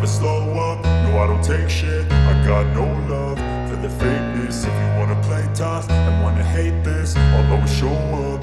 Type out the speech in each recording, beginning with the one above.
slow up, no I don't take shit. I got no love for the fakeness. If you wanna play tough and wanna hate this, I'll always show up.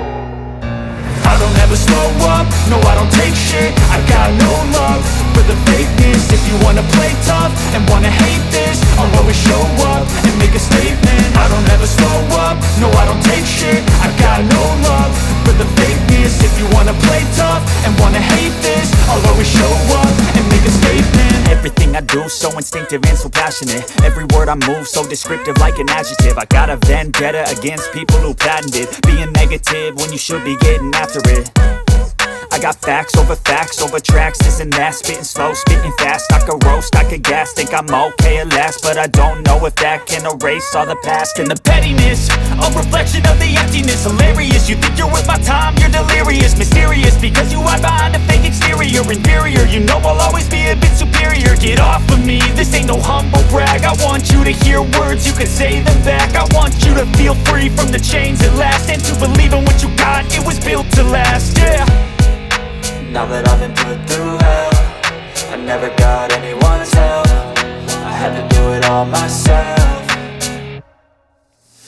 I don't ever slow up, no I don't take shit. I got no love for the fakeness. If you wanna play tough and wanna hate this, I'll always show up and make a statement. I don't ever slow up, no I don't take shit. I got no love for the fakeness. If you wanna play tough and wanna hate this, I'll always show up and make a statement. Everything I do so instinctive and so passionate. Every word I move so descriptive like an adjective. I got a vendetta against people who patented being negative when you should be getting after it. I got facts over tracks, this and that. Spitting slow, spitting fast, I could roast, I could gas. Think I'm okay at last, but I don't know if that can erase all the past. And the pettiness, a reflection of the emptiness. Hilarious, you think you're worth my time, you're delirious. Mysterious, because you hide behind a fake exterior. Inferior, you know I'll always be a bit superior. Get off of me, this ain't no humble brag. I want you to hear words, you can say them back. I want you to feel free from the chains at last, and to believe in what you got, it was built to last, yeah. Now that I've been put through hell, I never got anyone's help. I had to do it all myself.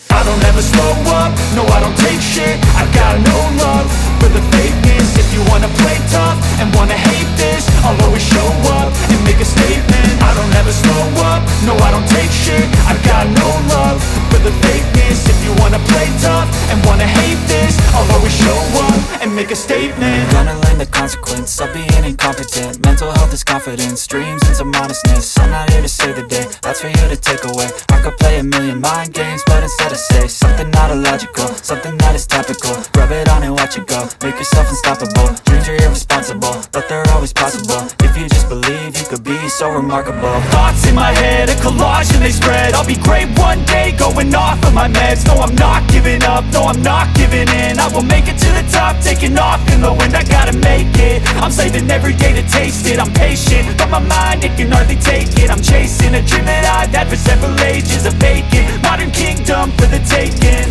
I don't ever slow up, no I don't take shit. I got no love for the fakeness. If you wanna play tough and wanna hate this, I'll always show up and make a statement. I don't ever slow up, no I don't take shit. I got no love for the fakeness. If you wanna play tough and wanna hate this, I'll always show up and make a statement. Gonna learn the consequence of being incompetent. Mental health is confidence, dreams and some honestness. I'm not here to save the day, that's for you to take away. I could play a million mind games, but instead I say something not illogical, something that is topical. Rub it on and watch it go, make yourself unstoppable. Dreams are irresponsible, but they're always possible. If you just believe, you could be so remarkable. Thoughts in my head, a collage and they spread. I'll be great one day, going off of my meds. No, I'm not giving up, no, I'm not giving in. I will make it to the top, taking off in the wind. I gotta make it, I'm saving every day to taste it. I'm patient, but my mind, it can hardly take it. I'm chasing a dream that I've had for several ages. A vacant, modern kingdom for the taking.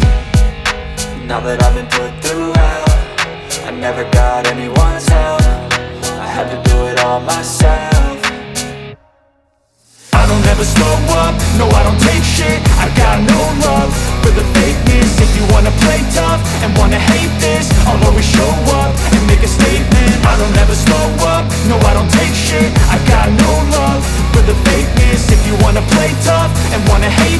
Now that I've been put through hell, I never got anyone's help. I had to do it all myself. I don't ever slow up, no I don't take shit. I got no love for the fakeness. If you wanna play tough and wanna hate this, I'll always show up and make a statement. I don't ever slow up, no I don't take shit. I got no love for the fakeness. If you wanna play tough and wanna hate